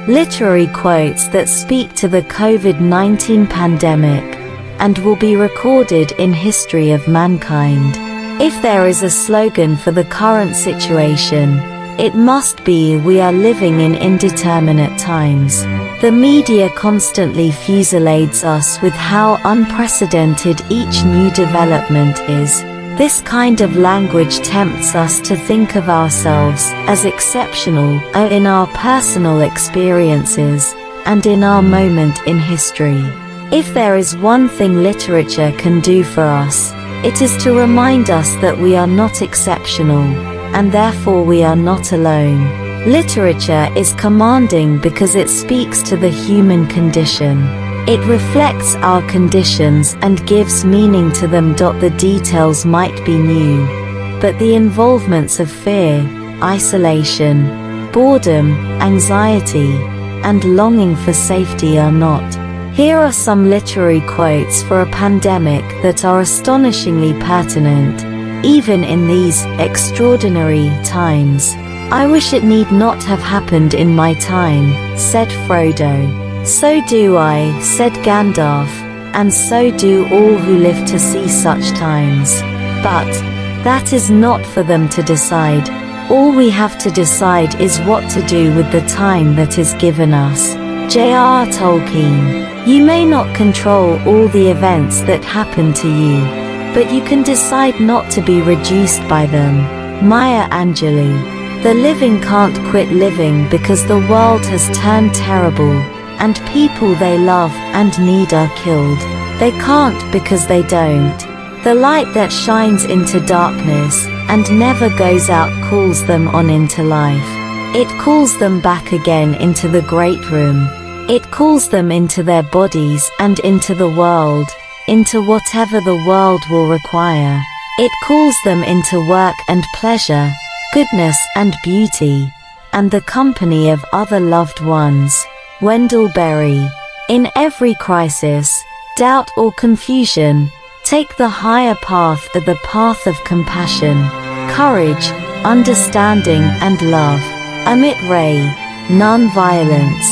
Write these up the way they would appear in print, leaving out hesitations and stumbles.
literary quotes that speak to the COVID-19 pandemic and will be recorded in history of mankind. If there is a slogan for the current situation, it must be "We are living in indeterminate times." The media constantly fusillades us with how unprecedented each new development is. This kind of language tempts us to think of ourselves as exceptional in our personal experiences and in our moment in history. If there is one thing literature can do for us, it is to remind us that we are not exceptional, and therefore we are not alone. Literature is commanding because it speaks to the human condition. It reflects our conditions and gives meaning to them. The details might be new, but the involvements of fear, isolation, boredom, anxiety, and longing for safety are not. Here are some literary quotes for a pandemic that are astonishingly pertinent, even in these extraordinary times. "I wish it need not have happened in my time," said Frodo. "So do I," said Gandalf, "and so do all who live to see such times. But that is not for them to decide. All we have to decide is what to do with the time that is given us." J.R.R. Tolkien. You may not control all the events that happen to you, but you can decide not to be reduced by them. Maya Angelou. The living can't quit living because the world has turned terrible, and people they love and need are killed. They can't because they don't. The light that shines into darkness and never goes out calls them on into life. It calls them back again into the great room. It calls them into their bodies and into the world, into whatever the world will require. It calls them into work and pleasure, goodness and beauty, and the company of other loved ones. Wendell Berry. In every crisis, doubt or confusion, take the higher path, the path of compassion, courage, understanding and love. Amit Ray. Non-violence.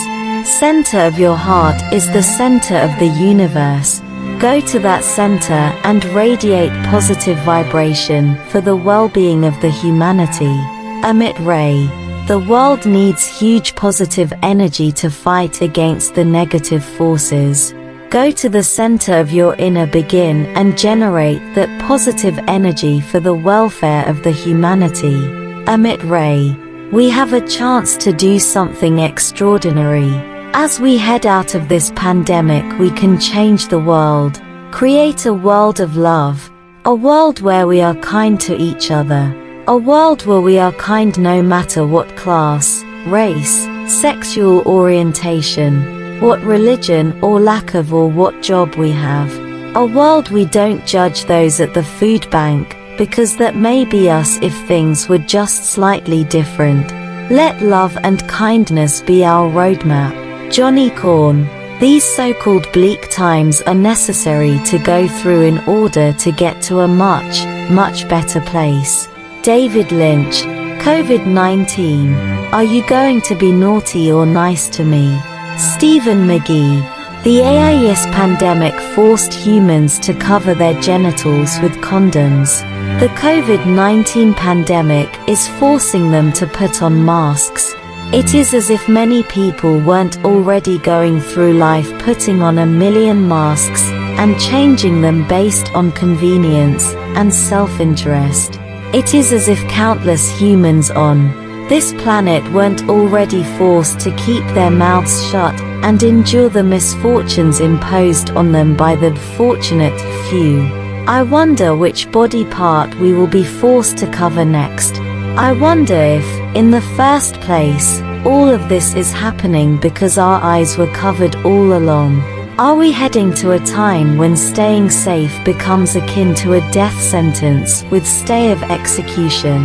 Center of your heart is the center of the universe. Go to that center and radiate positive vibration for the well-being of the humanity. Amit Ray. The world needs huge positive energy to fight against the negative forces. Go to the center of your inner being and generate that positive energy for the welfare of the humanity. Amit Ray. We have a chance to do something extraordinary. As we head out of this pandemic, we can change the world, create a world of love, a world where we are kind to each other, a world where we are kind no matter what class, race, sexual orientation, what religion or lack of or what job we have. A world we don't judge those at the food bank, because that may be us if things were just slightly different. Let love and kindness be our roadmap. Johnny Corn. These so-called bleak times are necessary to go through in order to get to a much, much better place. David Lynch. COVID-19. Are you going to be naughty or nice to me? Stephen McGee. The AIDS pandemic forced humans to cover their genitals with condoms. The COVID-19 pandemic is forcing them to put on masks. It is as if many people weren't already going through life putting on 1 million masks and changing them based on convenience and self-interest. It is as if countless humans on this planet weren't already forced to keep their mouths shut and endure the misfortunes imposed on them by the fortunate few. I wonder which body part we will be forced to cover next. I wonder if, in the first place, all of this is happening because our eyes were covered all along. Are we heading to a time when staying safe becomes akin to a death sentence with stay of execution?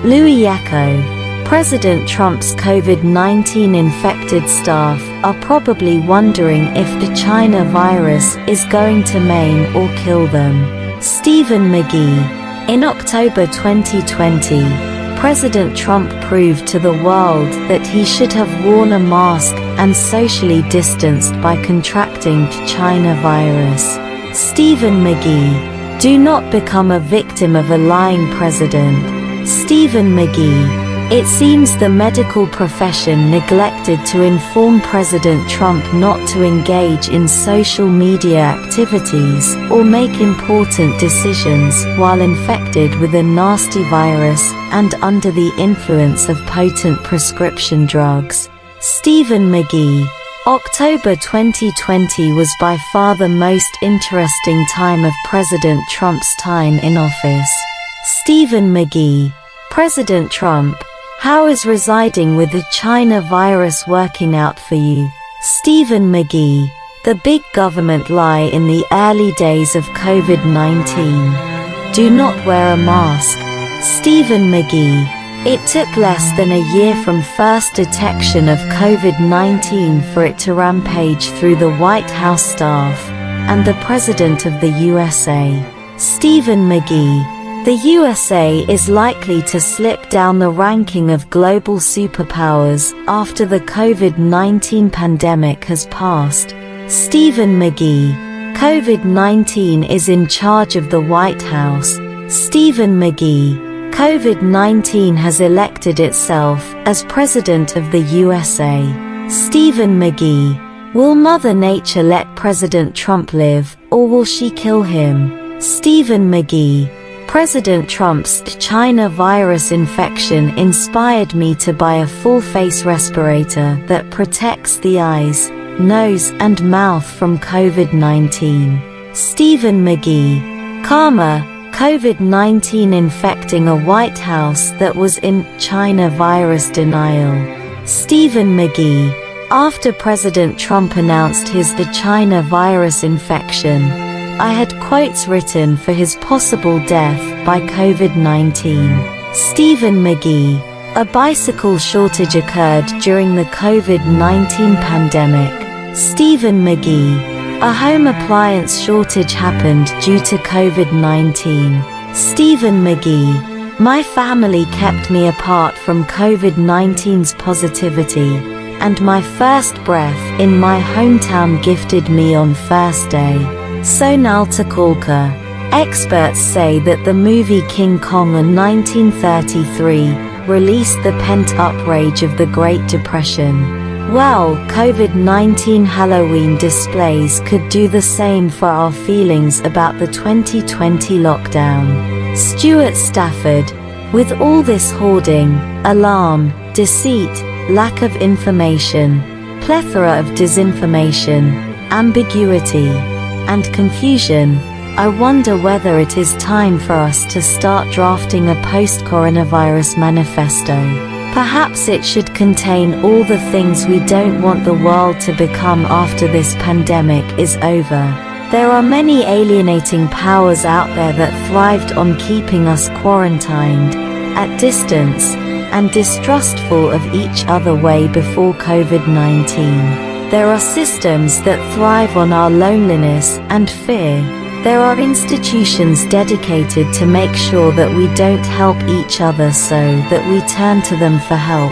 Louis Yako. President Trump's COVID-19 infected staff are probably wondering if the China virus is going to maim or kill them. Stephen McGee. In October 2020, President Trump proved to the world that he should have worn a mask and socially distanced by contracting China virus. Stephen McGee. Do not become a victim of a lying president. Stephen McGee. It seems the medical profession neglected to inform President Trump not to engage in social media activities or make important decisions while infected with a nasty virus and under the influence of potent prescription drugs. Stephen McGee. October 2020 was by far the most interesting time of President Trump's time in office. Stephen McGee. President Trump. How is residing with the China virus working out for you? Stephen McGee. The big government lie in the early days of COVID-19. Do not wear a mask. Stephen McGee. It took less than a year from first detection of COVID-19 for it to rampage through the White House staff and the President of the USA. Stephen McGee. The USA is likely to slip down the ranking of global superpowers after the COVID-19 pandemic has passed. Stephen McGee. COVID-19 is in charge of the White House. Stephen McGee. COVID-19 has elected itself as President of the USA. Stephen McGee. Will Mother Nature let President Trump live, or will she kill him? Stephen McGee. President Trump's China virus infection inspired me to buy a full-face respirator that protects the eyes, nose and mouth from COVID-19. Stephen McGee. Karma. COVID-19 infecting a White House that was in China virus denial. Stephen McGee. After President Trump announced the China virus infection, I had quotes written for his possible death by COVID-19. Stephen McGee. A bicycle shortage occurred during the COVID-19 pandemic. Stephen McGee. A home appliance shortage happened due to COVID-19. Stephen McGee. My family kept me apart from COVID-19's positivity, and my first breath in my hometown gifted me on first day. Sonal Takalkar. Experts say that the movie King Kong in 1933 released the pent-up rage of the Great Depression. Well, COVID-19 Halloween displays could do the same for our feelings about the 2020 lockdown. Stuart Stafford. With all this hoarding, alarm, deceit, lack of information, plethora of disinformation, ambiguity, and confusion, I wonder whether it is time for us to start drafting a post-coronavirus manifesto. Perhaps it should contain all the things we don't want the world to become after this pandemic is over. There are many alienating powers out there that thrived on keeping us quarantined, at distance, and distrustful of each other way before COVID-19. There are systems that thrive on our loneliness and fear. There are institutions dedicated to make sure that we don't help each other so that we turn to them for help.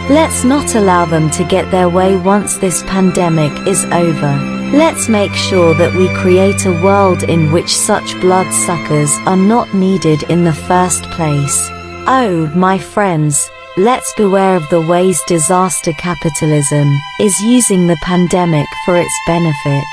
Let's not allow them to get their way once this pandemic is over. Let's make sure that we create a world in which such bloodsuckers are not needed in the first place. Oh, my friends, let's beware of the ways disaster capitalism is using the pandemic for its benefit.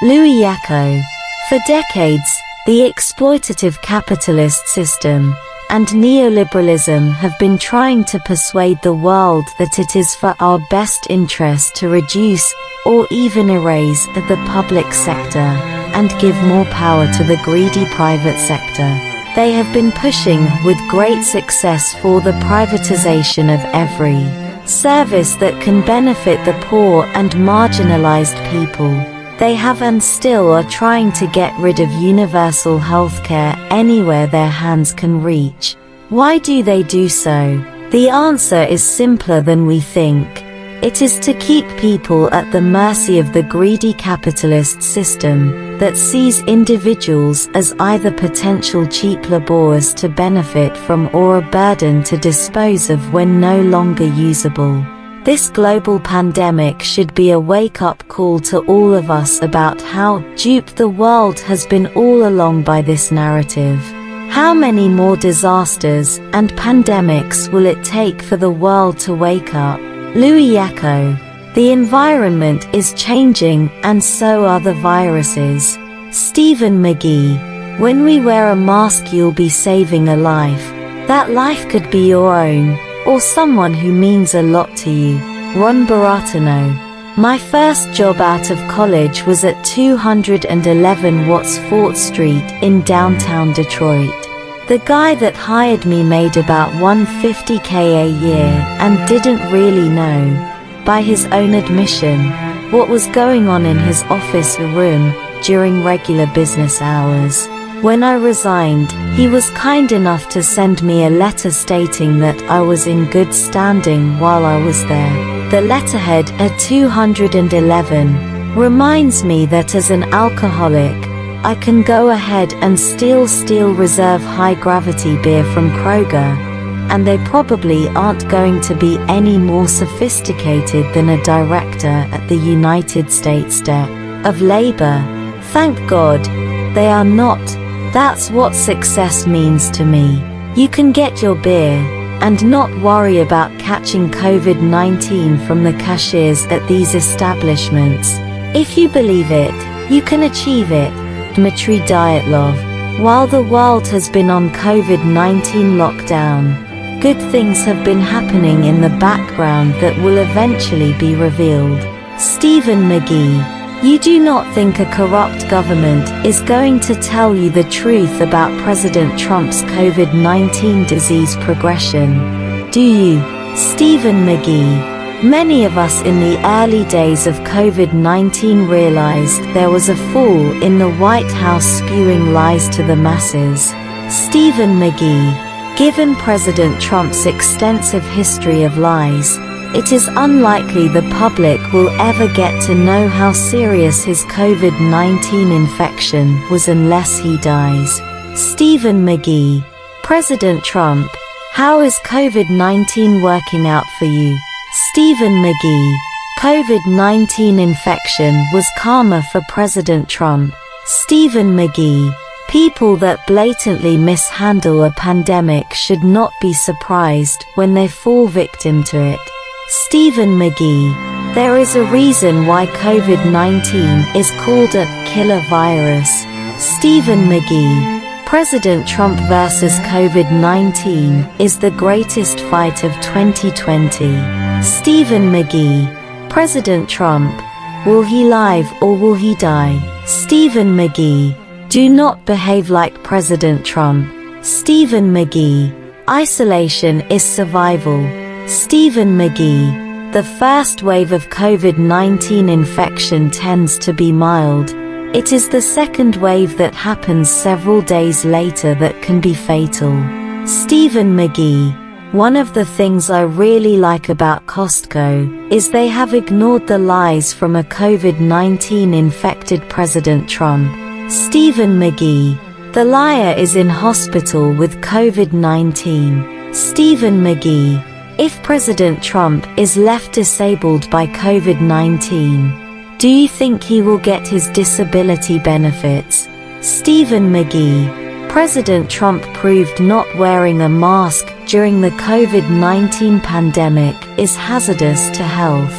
Louis Yako. For decades, the exploitative capitalist system and neoliberalism have been trying to persuade the world that it is for our best interest to reduce or even erase the public sector and give more power to the greedy private sector. They have been pushing with great success for the privatization of every service that can benefit the poor and marginalized people. They have and still are trying to get rid of universal healthcare anywhere their hands can reach. Why do they do so? The answer is simpler than we think. It is to keep people at the mercy of the greedy capitalist system that sees individuals as either potential cheap laborers to benefit from or a burden to dispose of when no longer usable. This global pandemic should be a wake-up call to all of us about how duped the world has been all along by this narrative. How many more disasters and pandemics will it take for the world to wake up? Louis Echo. The environment is changing, and so are the viruses. Stephen McGee. When we wear a mask, you'll be saving a life. That life could be your own, or someone who means a lot to you. Ron Baratano. My first job out of college was at 211 Watts Fort Street in downtown Detroit. The guy that hired me made about $150K a year and didn't really know, by his own admission, what was going on in his office room during regular business hours. When I resigned, he was kind enough to send me a letter stating that I was in good standing while I was there. The letterhead at 211 reminds me that as an alcoholic, I can go ahead and steal Reserve High Gravity beer from Kroger, and they probably aren't going to be any more sophisticated than a director at the United States Department of Labor. Thank God, they are not. That's what success means to me. You can get your beer and not worry about catching COVID-19 from the cashiers at these establishments. If you believe it, you can achieve it. Dmitry Dyatlov. While the world has been on COVID-19 lockdown, good things have been happening in the background that will eventually be revealed. Stephen McGee. You do not think a corrupt government is going to tell you the truth about President Trump's COVID-19 disease progression, do you? Stephen McGee. Many of us in the early days of COVID-19 realized there was a fool in the White House spewing lies to the masses. Stephen McGee. Given President Trump's extensive history of lies, it is unlikely the public will ever get to know how serious his COVID-19 infection was unless he dies. Stephen McGee. President Trump. How is COVID-19 working out for you? Stephen McGee. COVID-19 infection was karma for President Trump. Stephen McGee. People that blatantly mishandle a pandemic should not be surprised when they fall victim to it. Stephen McGee. There is a reason why COVID-19 is called a killer virus. Stephen McGee. President Trump versus COVID-19 is the greatest fight of 2020. Stephen McGee. President Trump. Will he live or will he die? Stephen McGee. Do not behave like President Trump. Stephen McGee. Isolation is survival. Stephen McGee. The first wave of COVID-19 infection tends to be mild. It is the second wave that happens several days later that can be fatal. Stephen McGee. One of the things I really like about Costco is they have ignored the lies from a COVID-19 infected President Trump. Stephen McGee. The liar is in hospital with COVID-19. Stephen McGee. If President Trump is left disabled by COVID-19, do you think he will get his disability benefits? Stephen McGee. President Trump proved not wearing a mask during the COVID-19 pandemic is hazardous to health.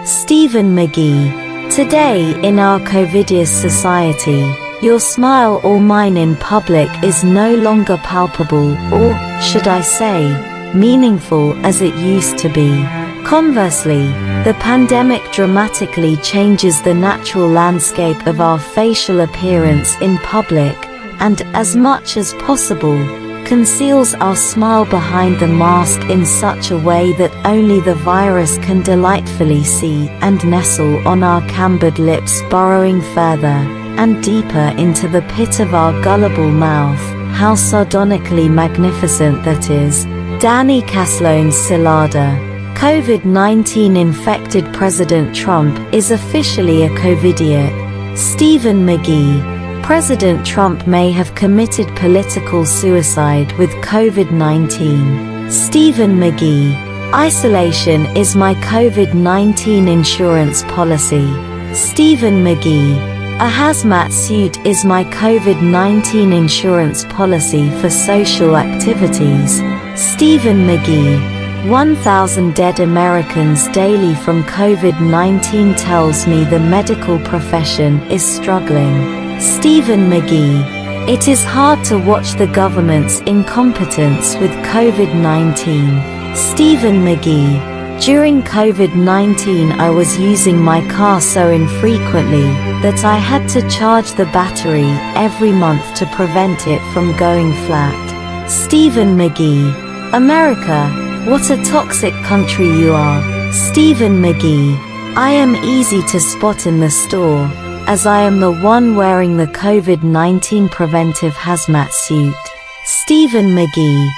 Stephen McGee. Today in our COVIDious society, your smile or mine in public is no longer palpable, or, should I say, meaningful as it used to be. Conversely, the pandemic dramatically changes the natural landscape of our facial appearance in public, and as much as possible, conceals our smile behind the mask in such a way that only the virus can delightfully see and nestle on our cambered lips, burrowing further and deeper into the pit of our gullible mouth. How sardonically magnificent that is. Danny Caslone Cilada. COVID-19 infected President Trump is officially a COVIDiot. Stephen McGee. President Trump may have committed political suicide with COVID-19. Stephen McGee. Isolation is my COVID-19 insurance policy. Stephen McGee. A hazmat suit is my COVID-19 insurance policy for social activities. Stephen McGee. 1,000 dead Americans daily from COVID-19 tells me the medical profession is struggling. Stephen McGee. It is hard to watch the government's incompetence with COVID-19. Stephen McGee. During COVID-19 I was using my car so infrequently that I had to charge the battery every month to prevent it from going flat. Stephen McGee. America, what a toxic country you are. Stephen McGee. I am easy to spot in the store, as I am the one wearing the COVID-19 preventive hazmat suit. Stephen McGee.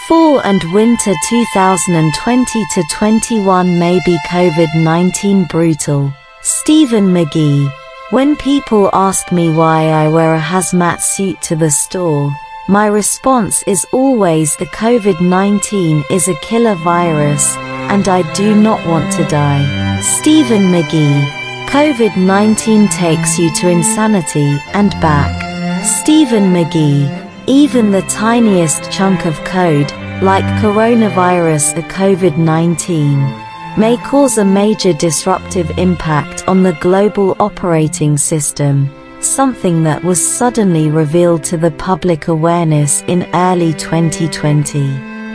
Fall and winter 2020-21 may be COVID-19 brutal. Stephen McGee. When people ask me why I wear a hazmat suit to the store, my response is always the COVID-19 is a killer virus, and I do not want to die. Stephen McGee. COVID-19 takes you to insanity and back. Stephen McGee. Even the tiniest chunk of code, like coronavirus or COVID-19, may cause a major disruptive impact on the global operating system, something that was suddenly revealed to the public awareness in early 2020.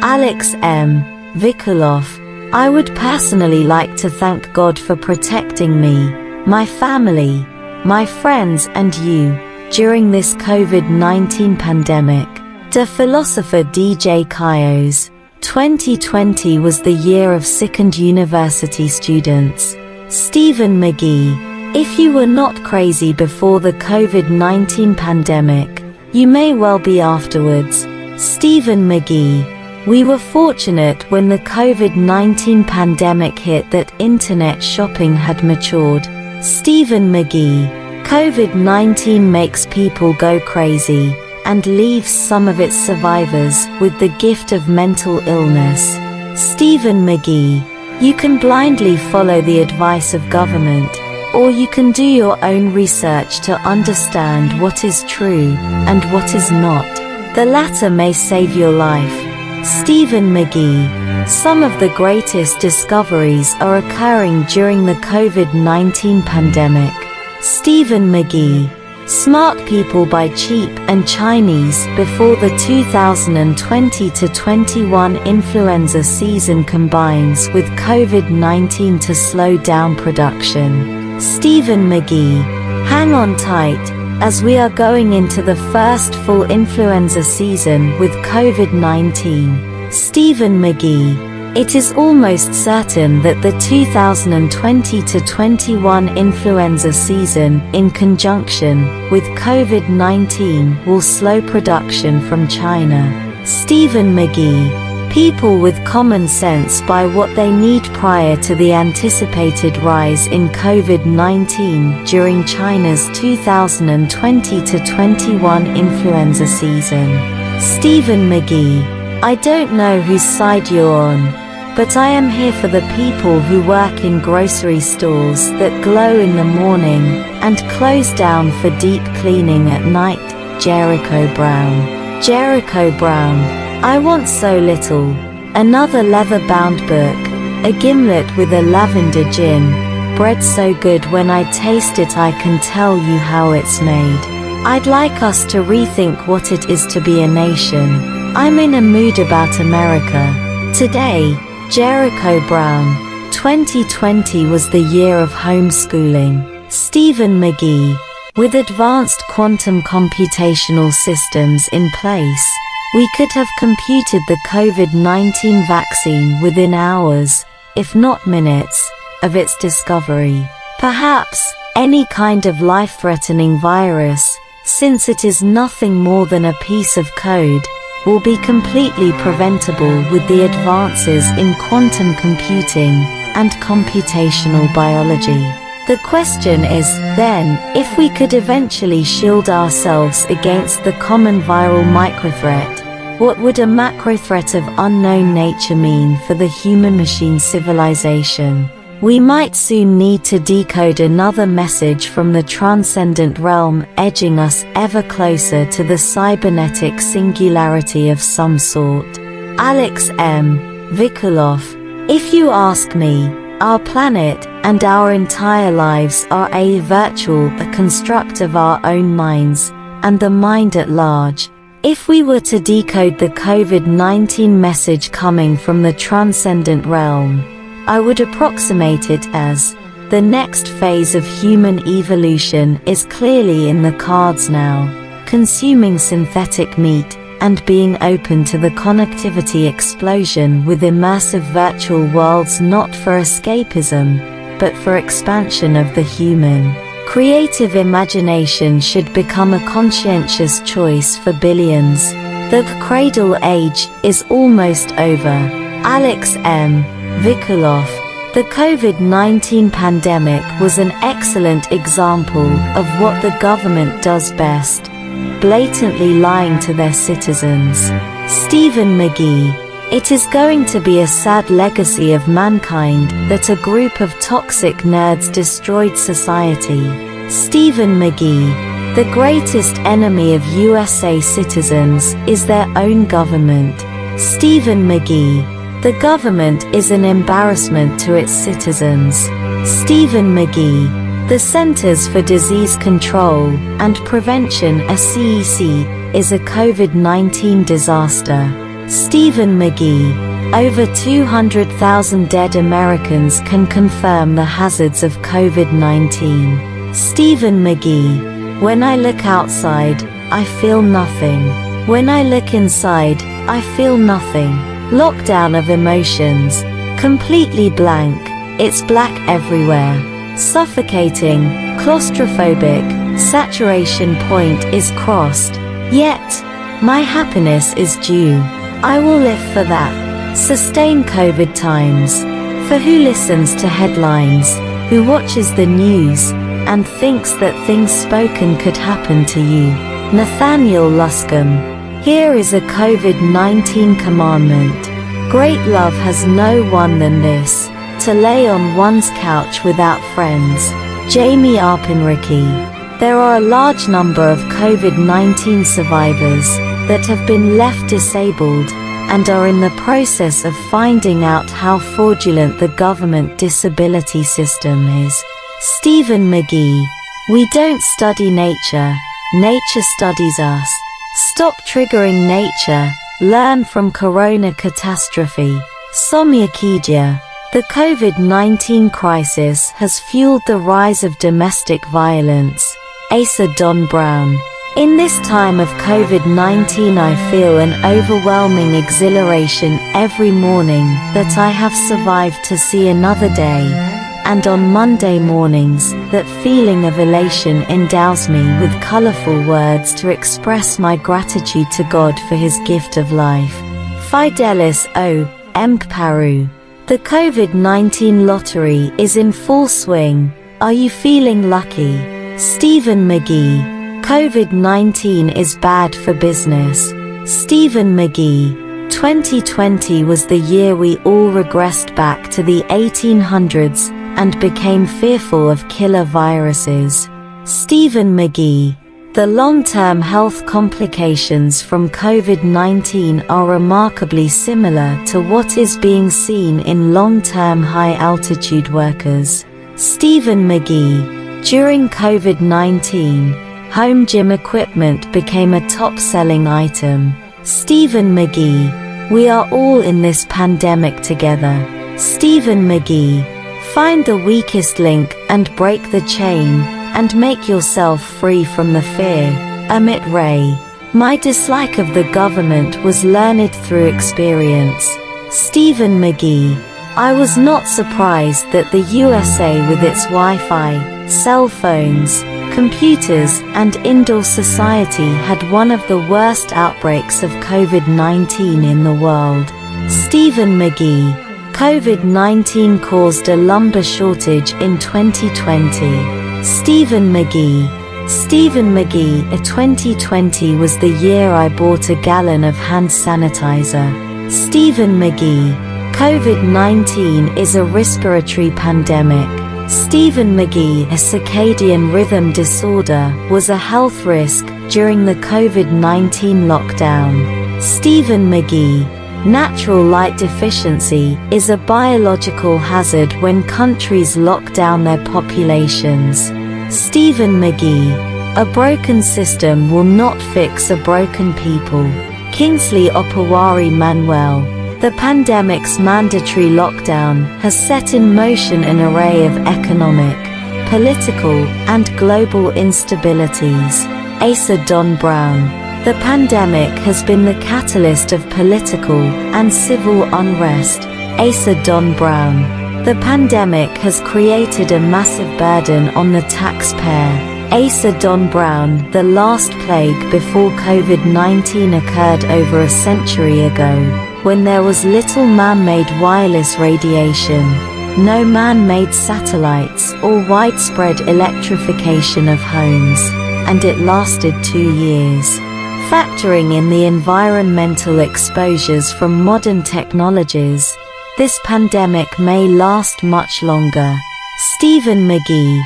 Alex M. Vikulov. I would personally like to thank God for protecting me, my family, my friends and you during this COVID-19 pandemic. The philosopher DJ Kaios. 2020 was the year of sickened university students. Stephen McGee. If you were not crazy before the COVID-19 pandemic, you may well be afterwards. Stephen McGee. We were fortunate when the COVID-19 pandemic hit that internet shopping had matured. Stephen McGee. COVID-19 makes people go crazy and leaves some of its survivors with the gift of mental illness. Stephen McGee. You can blindly follow the advice of government, or you can do your own research to understand what is true and what is not. The latter may save your life. Stephen McGee. Some of the greatest discoveries are occurring during the COVID-19 pandemic. Stephen McGee. Smart people buy cheap and Chinese before the 2020-21 influenza season combines with COVID-19 to slow down production. Stephen McGee. Hang on tight, as we are going into the first full influenza season with COVID-19. Stephen McGee. It is almost certain that the 2020-21 influenza season, in conjunction with COVID-19, will slow production from China. Stephen McGee. People with common sense buy what they need prior to the anticipated rise in COVID-19 during China's 2020-21 influenza season. Stephen McGee. I don't know whose side you're on, but I am here for the people who work in grocery stores that glow in the morning and close down for deep cleaning at night. Jericho Brown. Jericho Brown. I want so little. Another leather-bound book, a gimlet with a lavender gin, bread so good when I taste it I can tell you how it's made. I'd like us to rethink what it is to be a nation. I'm in a mood about America. Today, Jericho Brown. 2020 was the year of homeschooling. Stephen McGee. With advanced quantum computational systems in place, we could have computed the COVID-19 vaccine within hours, if not minutes, of its discovery. Perhaps any kind of life-threatening virus, since it is nothing more than a piece of code, will be completely preventable with the advances in quantum computing and computational biology. The question is, then, if we could eventually shield ourselves against the common viral microthreat, What would a macro threat of unknown nature mean for the human-machine civilization? We might soon need to decode another message from the transcendent realm, edging us ever closer to the cybernetic singularity of some sort. Alex M. Vikulov. If you ask me, our planet and our entire lives are a construct of our own minds and the mind at large. If we were to decode the COVID-19 message coming from the transcendent realm, I would approximate it as, the next phase of human evolution is clearly in the cards now. Consuming synthetic meat and being open to the connectivity explosion with immersive virtual worlds, not for escapism, but for expansion of the human. Creative imagination should become a conscientious choice for billions. The cradle age is almost over. Alex M. Vikulov. The COVID-19 pandemic was an excellent example of what the government does best: blatantly lying to their citizens. Stephen McGee. It is going to be a sad legacy of mankind that a group of toxic nerds destroyed society. Stephen McGee. The greatest enemy of USA citizens is their own government. Stephen McGee. The government is an embarrassment to its citizens. Stephen McGee. The Centers for Disease Control and Prevention (CDC) is a COVID-19 disaster. Stephen McGee. Over 200,000 dead Americans can confirm the hazards of COVID-19. Stephen McGee. When I look outside, I feel nothing. When I look inside, I feel nothing. Lockdown of emotions. Completely blank. It's black everywhere. Suffocating, claustrophobic, saturation point is crossed. Yet, my happiness is due. I will live for that. Sustain COVID times. For who listens to headlines, who watches the news, and thinks that things spoken could happen to you. Nathaniel Luscombe. Here is a COVID-19 commandment. Great love has no one than this, to lay on one's couch without friends. Jamie Arpinricky. There are a large number of COVID-19 survivors that have been left disabled and are in the process of finding out how fraudulent the government disability system is. Stephen McGee. We don't study nature, nature studies us. Stop triggering nature, learn from corona catastrophe. Somya Kijia. The COVID-19 crisis has fueled the rise of domestic violence. Asa Don Brown. In this time of COVID-19 I feel an overwhelming exhilaration every morning that I have survived to see another day, and on Monday mornings that feeling of elation endows me with colorful words to express my gratitude to God for his gift of life. Fidelis O. Mkparu. The COVID-19 lottery is in full swing. Are you feeling lucky? Stephen McGee. COVID-19 is bad for business. Stephen McGee. 2020 was the year we all regressed back to the 1800s and became fearful of killer viruses. Stephen McGee. The long-term health complications from COVID-19 are remarkably similar to what is being seen in long-term high-altitude workers. Stephen McGee. During COVID-19, home gym equipment became a top-selling item. Stephen McGee. We are all in this pandemic together. Stephen McGee. Find the weakest link and break the chain, and make yourself free from the fear. Amit Ray. My dislike of the government was learned through experience. Stephen McGee. I was not surprised that the USA, with its Wi-Fi, cell phones, computers and indoor society, had one of the worst outbreaks of COVID-19 in the world. Stephen McGee. COVID-19 caused a lumber shortage in 2020. Stephen McGee. Stephen McGee. 2020 was the year I bought a gallon of hand sanitizer. Stephen McGee. COVID-19 is a respiratory pandemic. Stephen McGee. A circadian rhythm disorder was a health risk during the COVID-19 lockdown. Stephen McGee. Natural light deficiency is a biological hazard when countries lock down their populations. Stephen McGee. A broken system will not fix a broken people. Kingsley Opawari Manuel. The pandemic's mandatory lockdown has set in motion an array of economic, political, and global instabilities. Asa Don Brown. The pandemic has been the catalyst of political and civil unrest. Asa Don Brown. The pandemic has created a massive burden on the taxpayer. Asa Don Brown. The last plague before COVID-19 occurred over a century ago, when there was little man-made wireless radiation, no man-made satellites or widespread electrification of homes, and it lasted 2 years. Factoring in the environmental exposures from modern technologies, this pandemic may last much longer. Stephen McGee.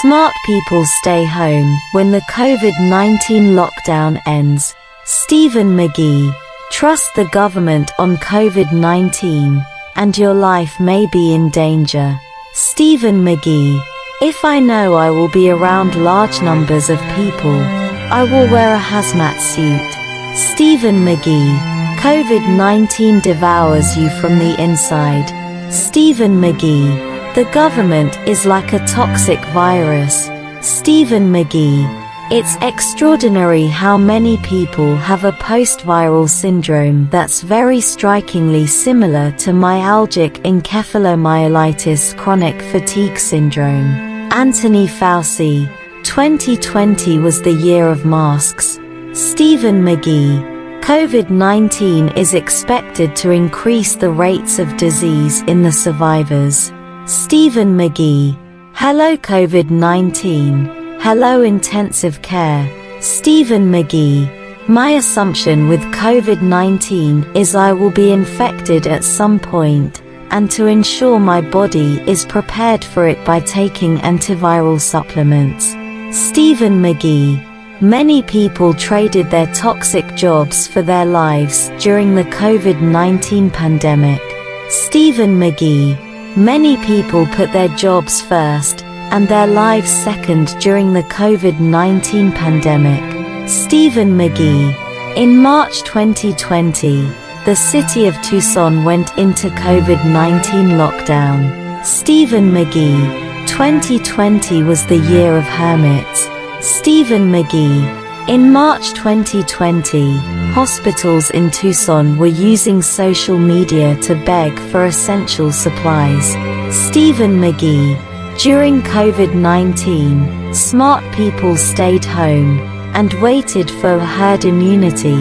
Smart people stay home when the COVID-19 lockdown ends. Stephen McGee. Trust the government on COVID-19, and your life may be in danger. Stephen McGee. If I know I will be around large numbers of people, I will wear a hazmat suit. Stephen McGee. COVID-19 devours you from the inside. Stephen McGee. The government is like a toxic virus. Stephen McGee. It's extraordinary how many people have a post-viral syndrome that's very strikingly similar to myalgic encephalomyelitis chronic fatigue syndrome. Anthony Fauci. 2020 was the year of masks. Stephen McGee. COVID-19 is expected to increase the rates of disease in the survivors. Stephen McGee. Hello COVID-19. Hello intensive care. Stephen McGee. My assumption with COVID-19 is I will be infected at some point, and to ensure my body is prepared for it by taking antiviral supplements. Stephen McGee. Many people traded their toxic jobs for their lives during the COVID-19 pandemic. Stephen McGee. Many people put their jobs first and their lives second during the COVID-19 pandemic. Stephen McGee. In March 2020, the city of Tucson went into COVID-19 lockdown. Stephen McGee. 2020 was the year of hermits. Stephen McGee. In March 2020, hospitals in Tucson were using social media to beg for essential supplies. Stephen McGee. During COVID-19, smart people stayed home and waited for herd immunity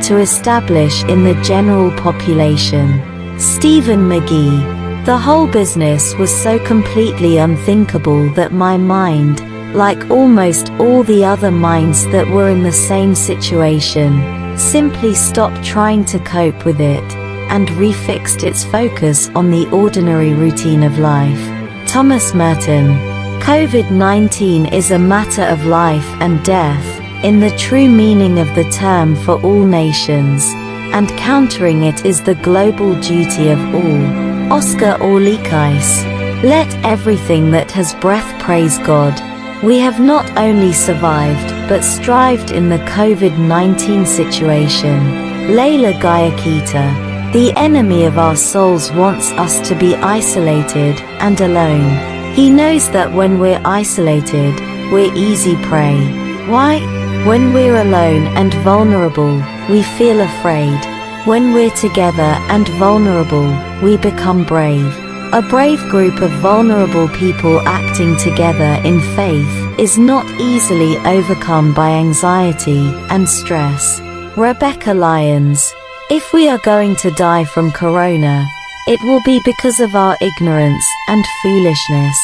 to establish in the general population. Stephen McGee. The whole business was so completely unthinkable that my mind, like almost all the other minds that were in the same situation, simply stopped trying to cope with it and refixed its focus on the ordinary routine of life. Thomas Merton. COVID-19 is a matter of life and death, in the true meaning of the term for all nations, and countering it is the global duty of all. Oscar Orlikais. Let everything that has breath praise God. We have not only survived, but strived in the COVID-19 situation. Leila Gayakita. The enemy of our souls wants us to be isolated and alone. He knows that when we're isolated, we're easy prey. Why? When we're alone and vulnerable, we feel afraid. When we're together and vulnerable, we become brave. A brave group of vulnerable people acting together in faith is not easily overcome by anxiety and stress. Rebecca Lyons. If we are going to die from corona, it will be because of our ignorance and foolishness.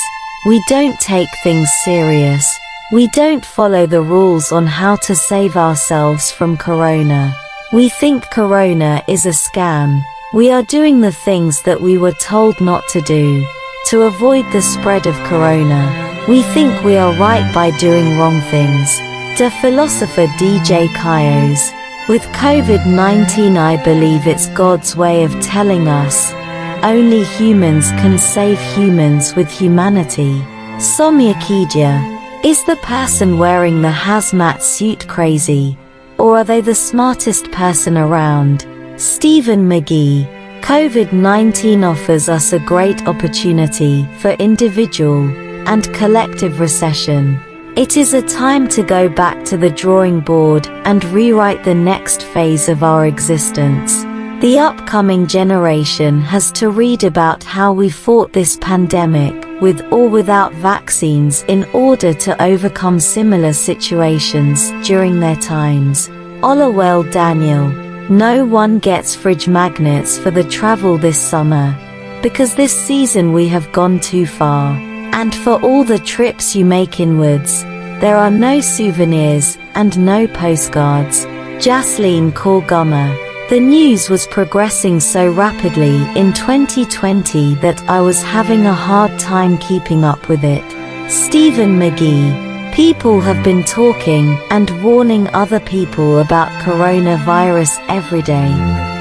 We don't take things serious. We don't follow the rules on how to save ourselves from corona. We think corona is a scam. We are doing the things that we were told not to do to avoid the spread of corona. We think we are right by doing wrong things. The philosopher DJ Kaios. With COVID-19, I believe it's God's way of telling us only humans can save humans with humanity. Somyakedia. Is the person wearing the hazmat suit crazy? Or are they the smartest person around? Stephen McGee. COVID-19 offers us a great opportunity for individual and collective recession. It is a time to go back to the drawing board and rewrite the next phase of our existence. The upcoming generation has to read about how we fought this pandemic, with or without vaccines, in order to overcome similar situations during their times. Olawale Daniel. No one gets fridge magnets for the travel this summer, because this season we have gone too far. And for all the trips you make inwards, there are no souvenirs and no postcards. Jasleen Korgummer. The news was progressing so rapidly in 2020 that I was having a hard time keeping up with it. Stephen McGee. People have been talking and warning other people about coronavirus every day,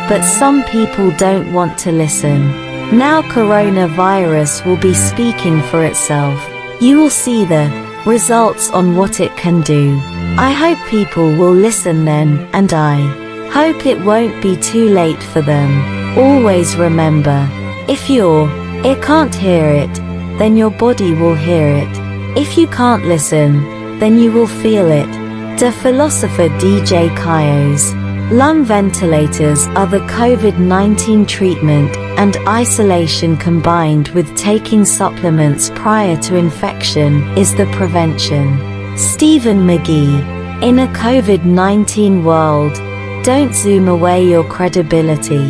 but some people don't want to listen. Now coronavirus will be speaking for itself. You will see the results on what it can do. I hope people will listen then, and I hope it won't be too late for them. Always remember, if your ear can't hear it, then your body will hear it. If you can't listen, then you will feel it. The philosopher DJ Kaios. Lung ventilators are the COVID-19 treatment and isolation combined with taking supplements prior to infection is the prevention. Stephen McGee. In a COVID-19 world, don't zoom away your credibility.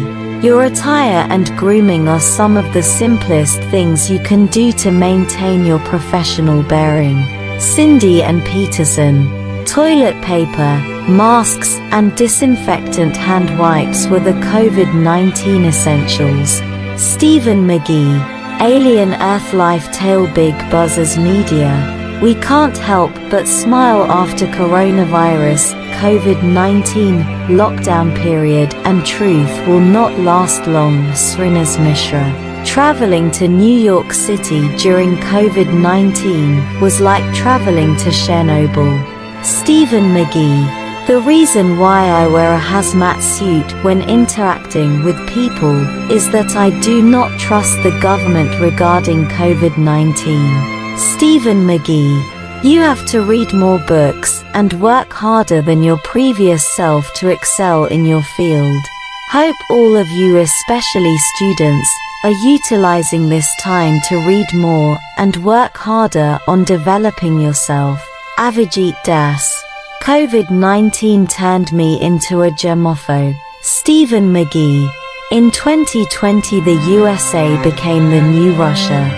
Your attire and grooming are some of the simplest things you can do to maintain your professional bearing. Cindy and Peterson. Toilet paper, masks, and disinfectant hand wipes were the COVID-19 essentials. Stephen McGee. Alien Earth Life Tale Big Buzzers Media. We can't help but smile after coronavirus, COVID-19, lockdown period, and truth will not last long. Srinivas Mishra. Traveling to New York City during COVID-19 was like traveling to Chernobyl. Stephen McGee. The reason why I wear a hazmat suit when interacting with people is that I do not trust the government regarding COVID-19. Stephen McGee. You have to read more books and work harder than your previous self to excel in your field. Hope all of you, especially students, are utilizing this time to read more and work harder on developing yourself. Avijit Das. COVID-19 turned me into a germaphobe. Stephen McGee. In 2020 the USA became the new Russia.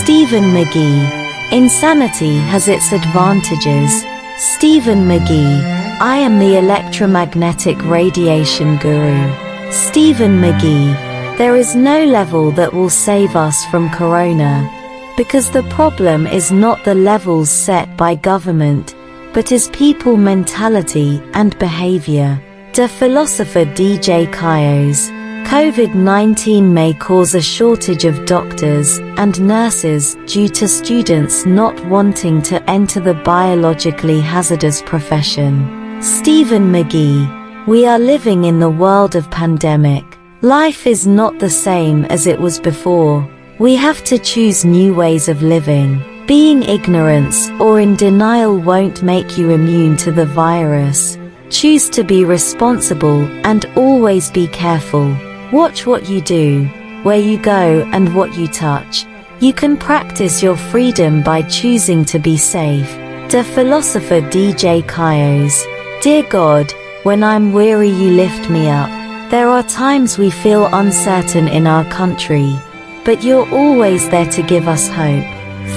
Stephen McGee. Insanity has its advantages. Stephen McGee. I am the electromagnetic radiation guru. Stephen McGee. There is no level that will save us from corona, because the problem is not the levels set by government, but is people mentality and behavior. The philosopher DJ Kaios. COVID-19 may cause a shortage of doctors and nurses due to students not wanting to enter the biologically hazardous profession. Stephen McGee. We are living in the world of pandemic. Life is not the same as it was before. We have to choose new ways of living. Being ignorance or in denial won't make you immune to the virus. Choose to be responsible and always be careful. Watch what you do, where you go, and what you touch. You can practice your freedom by choosing to be safe. The philosopher DJ Kaios. Dear God, when I'm weary you lift me up. There are times we feel uncertain in our country, but you're always there to give us hope.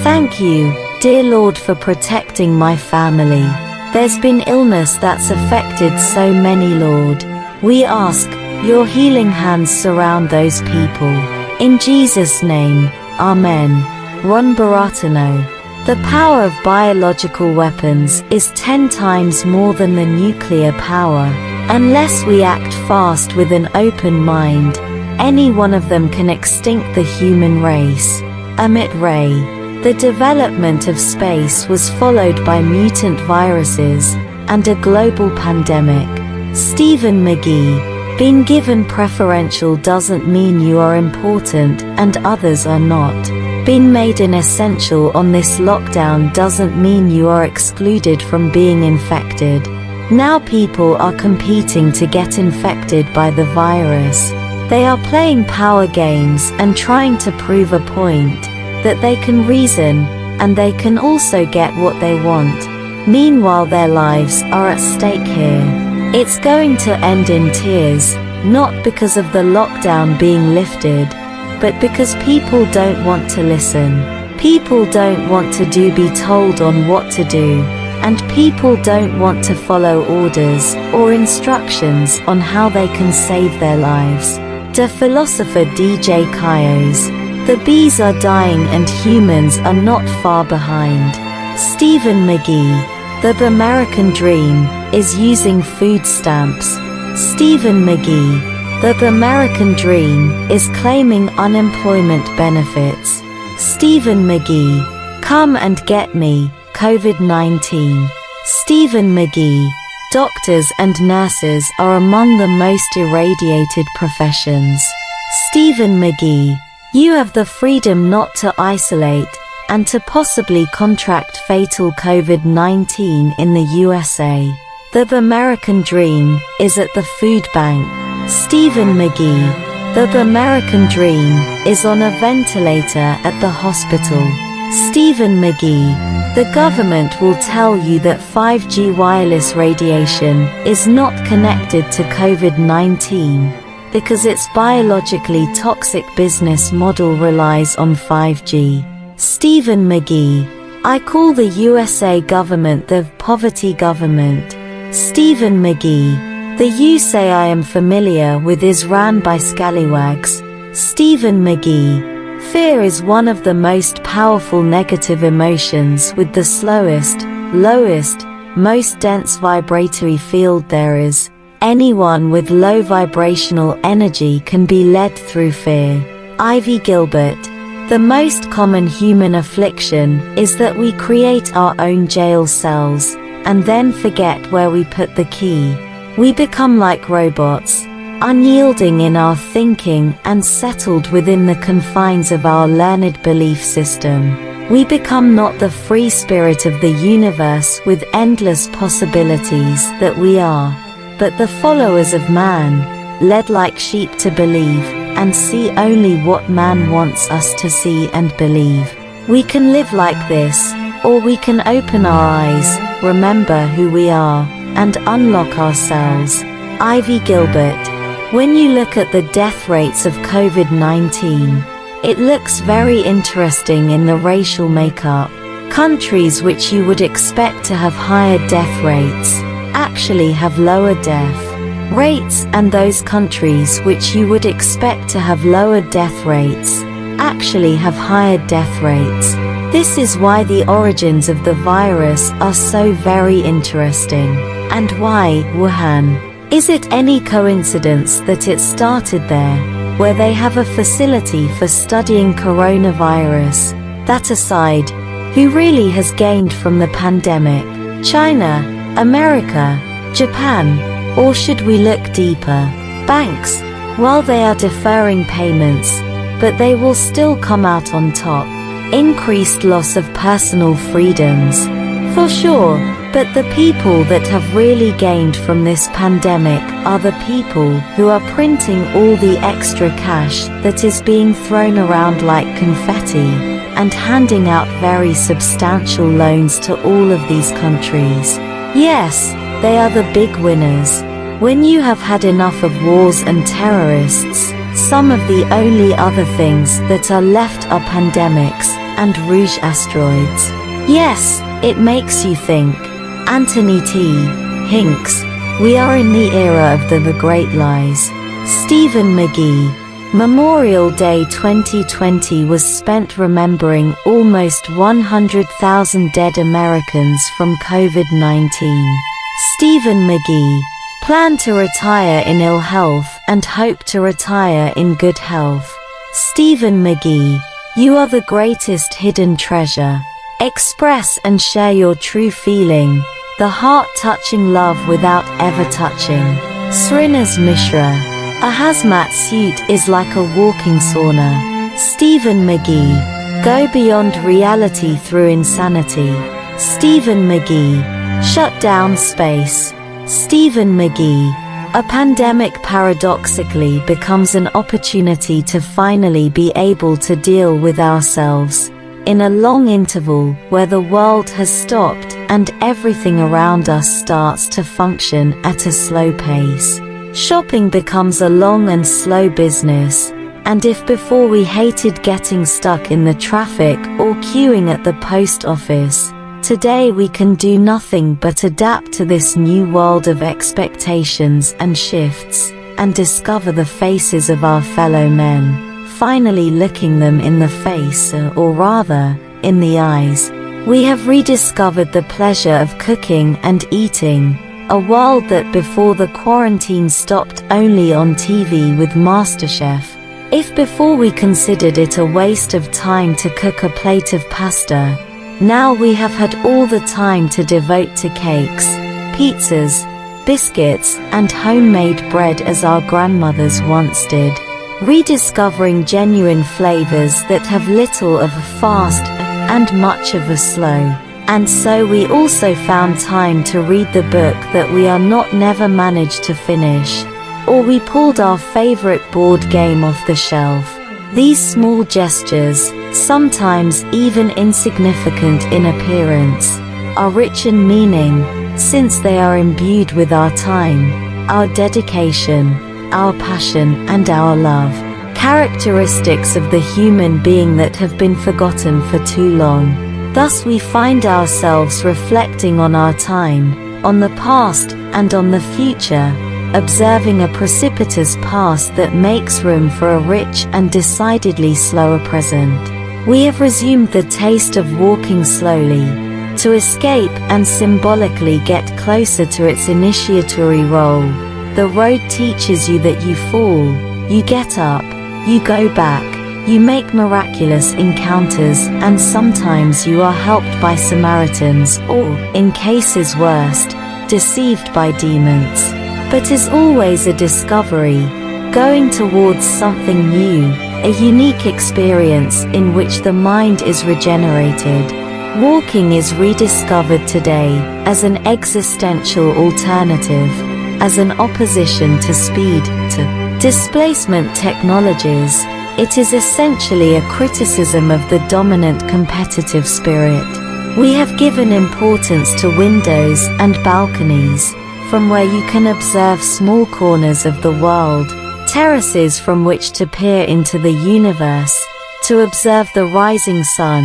Thank you. Dear Lord, for protecting my family. There's been illness that's affected so many, Lord. We ask, your healing hands surround those people. In Jesus' name, Amen. Ron Baratano. The power of biological weapons is 10 times more than the nuclear power. Unless we act fast with an open mind, any one of them can extinct the human race. Amit Ray. The development of space was followed by mutant viruses and a global pandemic. Stephen McGee. Being given preferential doesn't mean you are important and others are not. Being made an essential on this lockdown doesn't mean you are excluded from being infected. Now people are competing to get infected by the virus. They are playing power games and trying to prove a point, that they can reason, and they can also get what they want. Meanwhile, their lives are at stake here. It's going to end in tears, not because of the lockdown being lifted, but because people don't want to listen. People don't want to be told on what to do, and people don't want to follow orders or instructions on how they can save their lives. The philosopher DJ Kyos. The bees are dying and humans are not far behind. Stephen McGee. The American dream is using food stamps. Stephen McGee. The American dream is claiming unemployment benefits. Stephen McGee. Come and get me, COVID-19. Stephen McGee. Doctors and nurses are among the most irradiated professions. Stephen McGee. You have the freedom not to isolate and to possibly contract fatal COVID-19 in the USA. The American dream is at the food bank. Stephen McGee. The American dream is on a ventilator at the hospital. Stephen McGee. The government will tell you that 5G wireless radiation is not connected to COVID-19 because its biologically toxic business model relies on 5G. Stephen McGee. I call the USA government the poverty government. Stephen McGee. The you say I am familiar with is ran by scallywags. Stephen McGee. Fear is one of the most powerful negative emotions with the slowest, lowest, most dense vibratory field there is. Anyone with low vibrational energy can be led through fear. Ivy Gilbert. The most common human affliction is that we create our own jail cells and then forget where we put the key. We become like robots, unyielding in our thinking and settled within the confines of our learned belief system. We become not the free spirit of the universe with endless possibilities that we are, but the followers of man, led like sheep to believe and see only what man wants us to see and believe. We can live like this, or we can open our eyes, remember who we are, and unlock ourselves. Ivy Gilbert. When you look at the death rates of COVID-19, it looks very interesting in the racial makeup. Countries which you would expect to have higher death rates actually have lower death rates, and those countries which you would expect to have lower death rates actually have higher death rates. This is why the origins of the virus are so very interesting. And why Wuhan? Is it any coincidence that it started there, where they have a facility for studying coronavirus? That aside, who really has gained from the pandemic? China, America, Japan, or should we look deeper? Banks, while they are deferring payments, but they will still come out on top. Increased loss of personal freedoms, for sure. But the people that have really gained from this pandemic are the people who are printing all the extra cash that is being thrown around like confetti, and handing out very substantial loans to all of these countries. Yes, they are the big winners. When you have had enough of wars and terrorists, some of the only other things that are left are pandemics and rouge asteroids. Yes, it makes you think. Anthony T. Hinks. We are in the era of the great lies. Stephen McGee. Memorial Day 2020 was spent remembering almost 100,000 dead Americans from COVID-19. Stephen McGee. Plan to retire in ill health and hope to retire in good health. Stephen McGee. You are the greatest hidden treasure. Express and share your true feeling, the heart-touching love without ever touching. Srinaz Mishra. A hazmat suit is like a walking sauna. Stephen McGee. Go beyond reality through insanity. Stephen McGee. Shut down space. Stephen McGee. A pandemic paradoxically becomes an opportunity to finally be able to deal with ourselves. In a long interval where the world has stopped and everything around us starts to function at a slow pace. Shopping becomes a long and slow business, and if before we hated getting stuck in the traffic or queuing at the post office, today we can do nothing but adapt to this new world of expectations and shifts, and discover the faces of our fellow men, finally looking them in the face, or rather, in the eyes. We have rediscovered the pleasure of cooking and eating, a world that before the quarantine stopped only on TV with MasterChef. If before we considered it a waste of time to cook a plate of pasta, now we have had all the time to devote to cakes, pizzas, biscuits, and homemade bread as our grandmothers once did. Rediscovering genuine flavors that have little of a fast and much of a slow. And so we also found time to read the book that we are not never managed to finish. Or we pulled our favorite board game off the shelf. These small gestures, sometimes even insignificant in appearance, are rich in meaning, since they are imbued with our time, our dedication, our passion and our love. Characteristics of the human being that have been forgotten for too long. Thus we find ourselves reflecting on our time, on the past and on the future, observing a precipitous past that makes room for a rich and decidedly slower present. We have resumed the taste of walking slowly, to escape and symbolically get closer to its initiatory role. The road teaches you that you fall, you get up, you go back, you make miraculous encounters, and sometimes you are helped by Samaritans or, in cases worst, deceived by demons. But is always a discovery, going towards something new, a unique experience in which the mind is regenerated. Walking is rediscovered today as an existential alternative, as an opposition to speed, to displacement technologies. It is essentially a criticism of the dominant competitive spirit. We have given importance to windows and balconies, from where you can observe small corners of the world, terraces from which to peer into the universe, to observe the rising sun,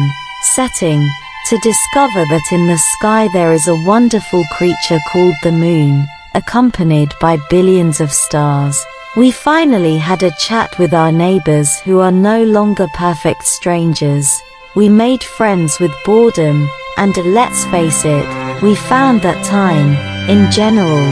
setting, to discover that in the sky there is a wonderful creature called the moon, accompanied by billions of stars. We finally had a chat with our neighbors who are no longer perfect strangers. We made friends with boredom, and let's face it, we found that time, in general,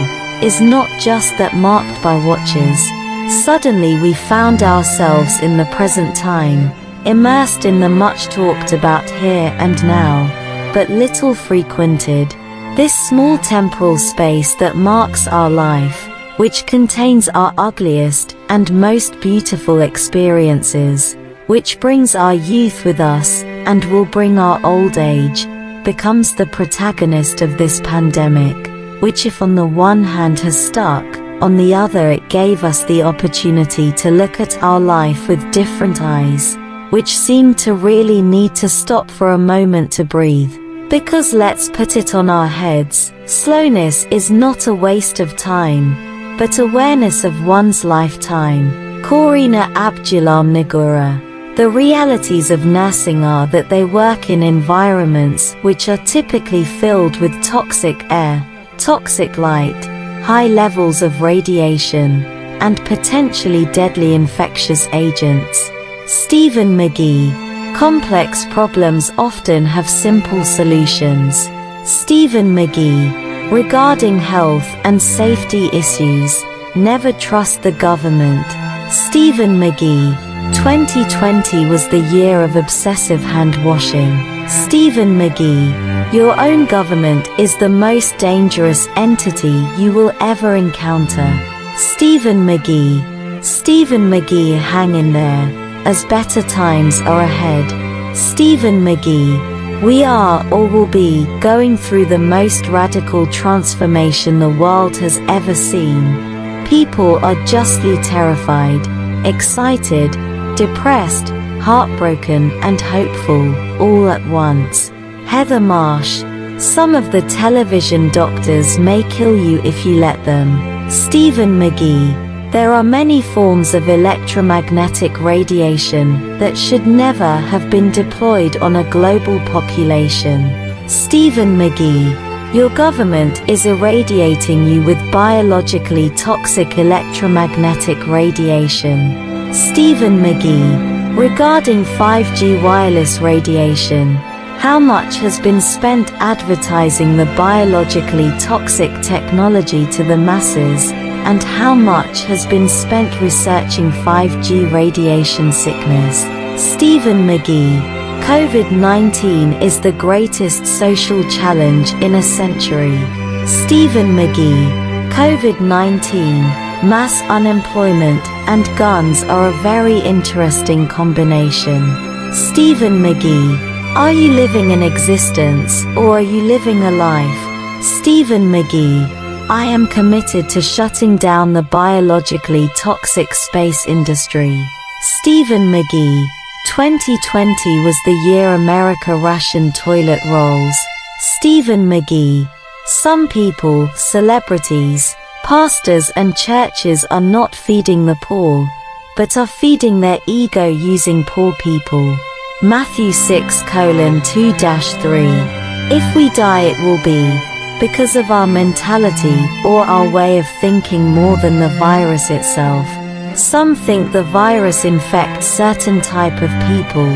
is not just that marked by watches. Suddenly we found ourselves in the present time, immersed in the much talked about here and now, but little frequented. This small temporal space that marks our life, which contains our ugliest and most beautiful experiences, which brings our youth with us and will bring our old age, becomes the protagonist of this pandemic, which if on the one hand has stuck, on the other it gave us the opportunity to look at our life with different eyes, which seemed to really need to stop for a moment to breathe. Because let's put it on our heads, slowness is not a waste of time, but awareness of one's lifetime. Corina Abdulam Nagura. The realities of nursing are that they work in environments which are typically filled with toxic air, toxic light, high levels of radiation, and potentially deadly infectious agents. Stephen McGee. Complex problems often have simple solutions. Stephen McGee. Regarding health and safety issues, never trust the government. Stephen McGee. 2020 was the year of obsessive hand washing. Stephen McGee. Your own government is the most dangerous entity you will ever encounter. Stephen McGee. Stephen McGee, hang in there, as better times are ahead. Stephen McGee. We are, or will be, going through the most radical transformation the world has ever seen. People are justly terrified, excited, depressed, heartbroken, and hopeful, all at once. Heather Marsh. Some of the television doctors may kill you if you let them. Stephen McGee. There are many forms of electromagnetic radiation that should never have been deployed on a global population. Stephen McGee. Your government is irradiating you with biologically toxic electromagnetic radiation. Stephen McGee. Regarding 5G wireless radiation, how much has been spent advertising the biologically toxic technology to the masses, and how much has been spent researching 5G radiation sickness? Stephen McGee. COVID-19 is the greatest social challenge in a century. Stephen McGee. COVID-19, mass unemployment, and guns are a very interesting combination. Stephen McGee. Are you living an existence, or are you living a life? Stephen McGee. I am committed to shutting down the biologically toxic space industry. Stephen McGee. 2020 was the year America rationed toilet rolls. Stephen McGee. Some people, celebrities, pastors and churches are not feeding the poor, but are feeding their ego using poor people. Matthew 6:2-3. If we die, it will be because of our mentality or our way of thinking more than the virus itself. Some think the virus infects certain type of people,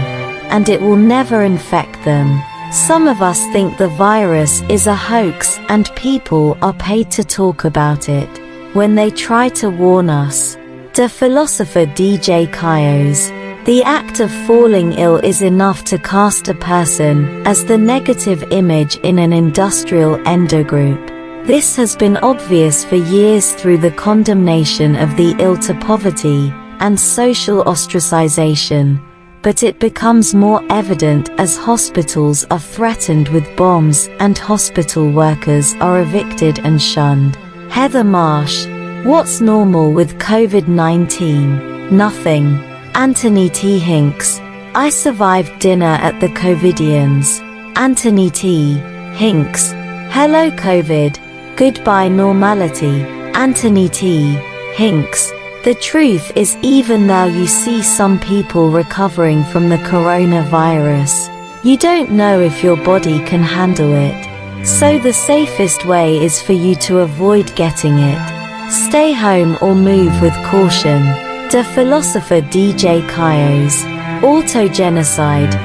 and it will never infect them. Some of us think the virus is a hoax and people are paid to talk about it when they try to warn us. The philosopher DJ Kyos. The act of falling ill is enough to cast a person as the negative image in an industrial endogroup. This has been obvious for years through the condemnation of the ill to poverty and social ostracization, but it becomes more evident as hospitals are threatened with bombs and hospital workers are evicted and shunned. Heather Marsh. What's normal with COVID-19? Nothing. Anthony T. Hinks. I survived dinner at the Covidians. Anthony T. Hinks. Hello COVID. Goodbye normality. Anthony T. Hinks. The truth is, even though you see some people recovering from the coronavirus, you don't know if your body can handle it. So the safest way is for you to avoid getting it. Stay home or move with caution. The philosopher DJ Kyos. Autogenocide.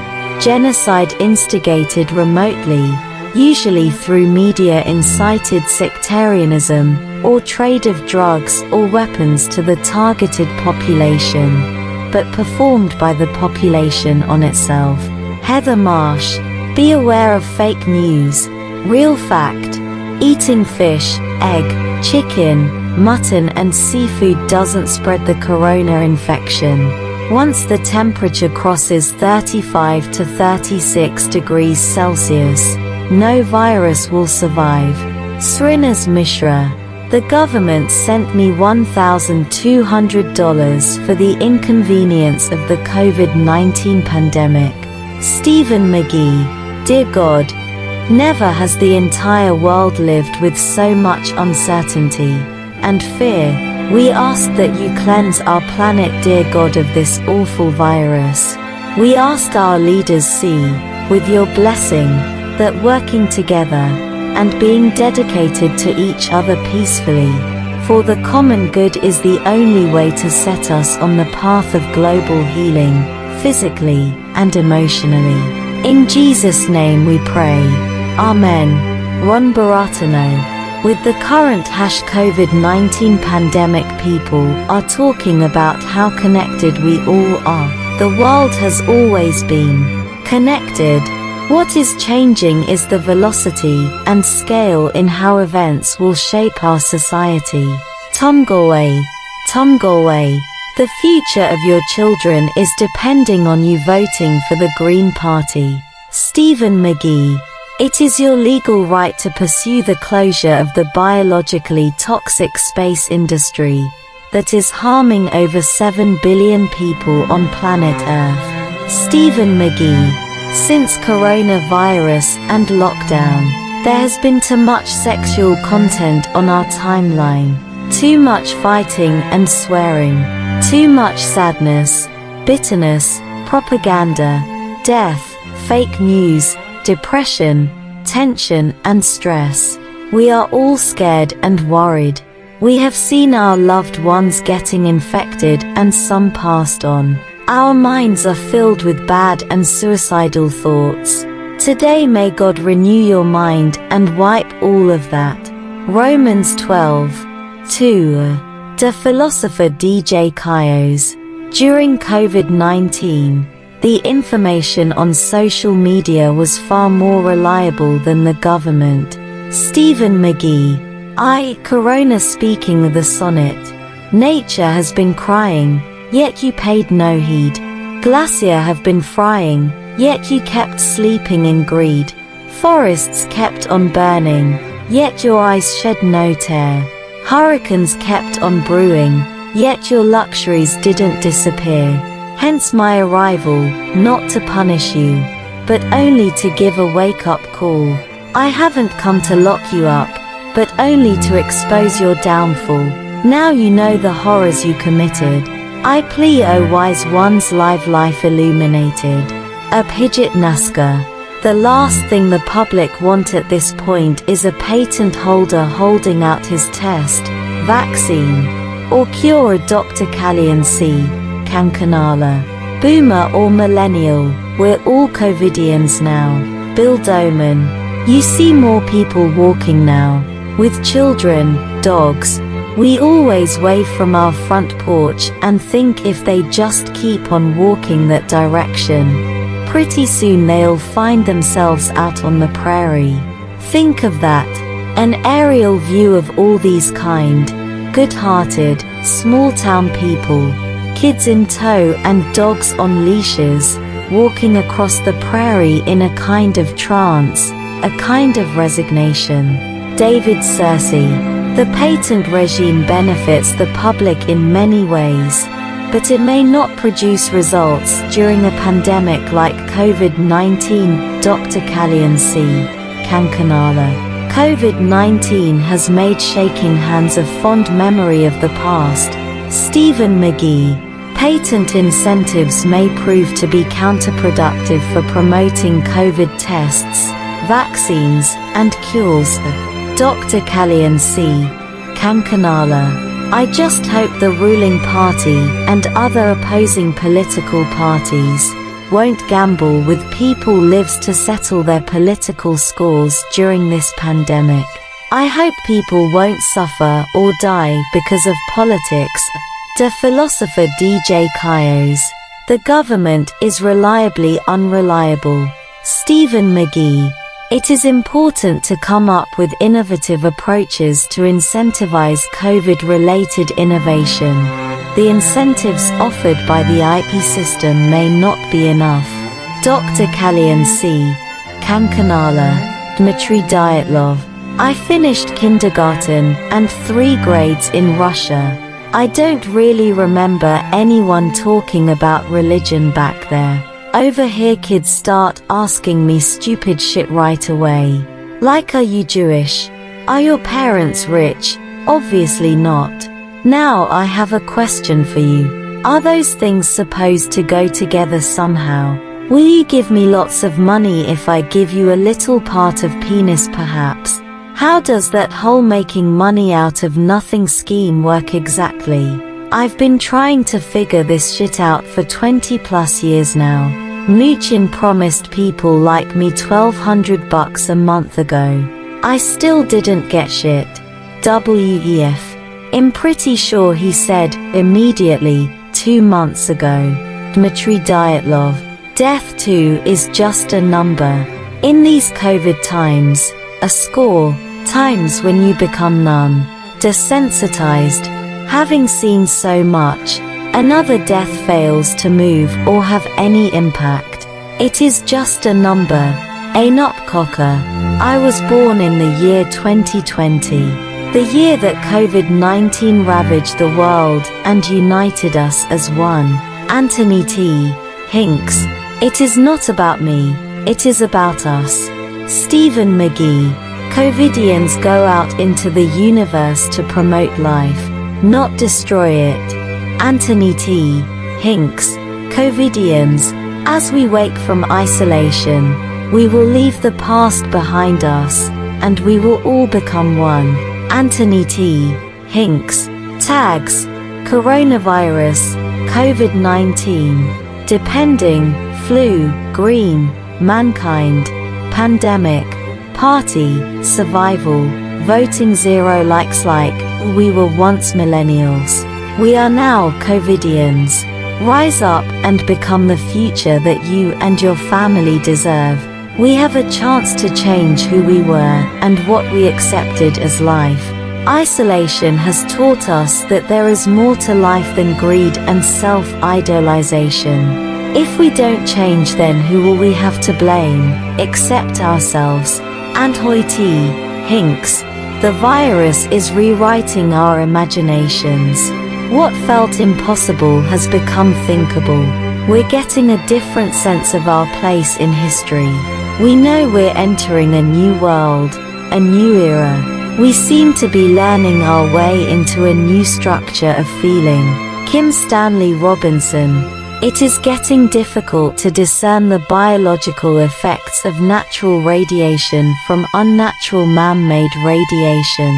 Genocide instigated remotely, usually through media-incited sectarianism, or trade of drugs or weapons to the targeted population, but performed by the population on itself. Heather Marsh. Be aware of fake news. Real fact. Eating fish, egg, chicken, mutton and seafood doesn't spread the corona infection. Once the temperature crosses 35 to 36 degrees Celsius, no virus will survive. Srinaz Mishra. The government sent me $1,200 for the inconvenience of the COVID-19 pandemic. Stephen McGee. Dear God, never has the entire world lived with so much uncertainty and fear. We ask that you cleanse our planet, dear God, of this awful virus. We asked our leaders see, with your blessing, that working together, and being dedicated to each other peacefully, for the common good is the only way to set us on the path of global healing, physically and emotionally. In Jesus' name we pray. Amen. Ron Baratano. With the current COVID-19 pandemic, people are talking about how connected we all are. The world has always been connected. What is changing is the velocity and scale in how events will shape our society. Tumgalway. The future of your children is depending on you voting for the Green Party. Stephen McGee. It is your legal right to pursue the closure of the biologically toxic space industry that is harming over 7 billion people on planet Earth. Stephen McGee. Since coronavirus and lockdown, there has been too much sexual content on our timeline, too much fighting and swearing, too much sadness, bitterness, propaganda, death, fake news, depression, tension and stress. We are all scared and worried. We have seen our loved ones getting infected and some passed on. Our minds are filled with bad and suicidal thoughts. Today may God renew your mind and wipe all of that. Romans 12:2. The philosopher DJ Kyos. During COVID-19, the information on social media was far more reliable than the government. Stephen McGee. Corona speaking the sonnet. Nature has been crying, yet you paid no heed. Glacier have been frying, yet you kept sleeping in greed. Forests kept on burning, yet your eyes shed no tear. Hurricanes kept on brewing, yet your luxuries didn't disappear. Hence my arrival, not to punish you, but only to give a wake-up call. I haven't come to lock you up, but only to expose your downfall. Now you know the horrors you committed. I plea, O wise ones, live life illuminated. Abhijit Naskar. The last thing the public want at this point is a patent holder holding out his test, vaccine, or cure. Dr. Kalyan C. Kankanala. Boomer or millennial, we're all Covidians now. Bill Doman. You see more people walking now, with children, dogs. We always wave from our front porch and think if they just keep on walking that direction, pretty soon they'll find themselves out on the prairie. Think of that, an aerial view of all these kind, good-hearted, small-town people, kids in tow and dogs on leashes, walking across the prairie in a kind of trance, a kind of resignation. David Searcy. The patent regime benefits the public in many ways, but it may not produce results during a pandemic like COVID-19. Dr. Kalyan C. Kankanala. COVID-19 has made shaking hands a fond memory of the past. Stephen McGee. Patent incentives may prove to be counterproductive for promoting COVID tests, vaccines, and cures. Dr. Kalyan C. Kankanala. I just hope the ruling party and other opposing political parties won't gamble with people's lives to settle their political scores during this pandemic. I hope people won't suffer or die because of politics. The philosopher DJ Kyos. The government is reliably unreliable. Stephen McGee. It is important to come up with innovative approaches to incentivize COVID-related innovation. The incentives offered by the IP system may not be enough. Dr. Kalyan C. Kankanala. Dmitry Dyatlov. I finished kindergarten and 3 grades in Russia. I don't really remember anyone talking about religion back there. Over here kids start asking me stupid shit right away. Like, are you Jewish? Are your parents rich? Obviously not. Now I have a question for you. Are those things supposed to go together somehow? Will you give me lots of money if I give you a little part of penis perhaps? How does that whole making money out of nothing scheme work exactly? I've been trying to figure this shit out for 20 plus years now. Muchin promised people like me $1,200 a month ago. I still didn't get shit. WEF. I'm pretty sure he said, immediately, 2 months ago. Dmitry Dyatlov. Death too is just a number. In these COVID times, a score times when you become numb, desensitized, having seen so much, another death fails to move or have any impact. It is just a number. Einop Cocker. I was born in the year 2020. The year that COVID-19 ravaged the world and united us as one. Anthony T. Hinks. It is not about me, it is about us. Stephen McGee. COVIDians go out into the universe to promote life, not destroy it. Anthony T. Hinks. COVIDians, as we wake from isolation, we will leave the past behind us, and we will all become one. Anthony T. Hinks. Tags. Coronavirus, COVID-19. Depending, flu, green, mankind, pandemic, party, survival, voting 0 likes like, we were once millennials. We are now COVIDians. Rise up and become the future that you and your family deserve. We have a chance to change who we were and what we accepted as life. Isolation has taught us that there is more to life than greed and self-idolization. If we don't change, then who will we have to blame, except ourselves? Anthony T. Hinks. The virus is rewriting our imaginations. What felt impossible has become thinkable. We're getting a different sense of our place in history. We know we're entering a new world, a new era. We seem to be learning our way into a new structure of feeling. Kim Stanley Robinson. It is getting difficult to discern the biological effects of natural radiation from unnatural man-made radiation.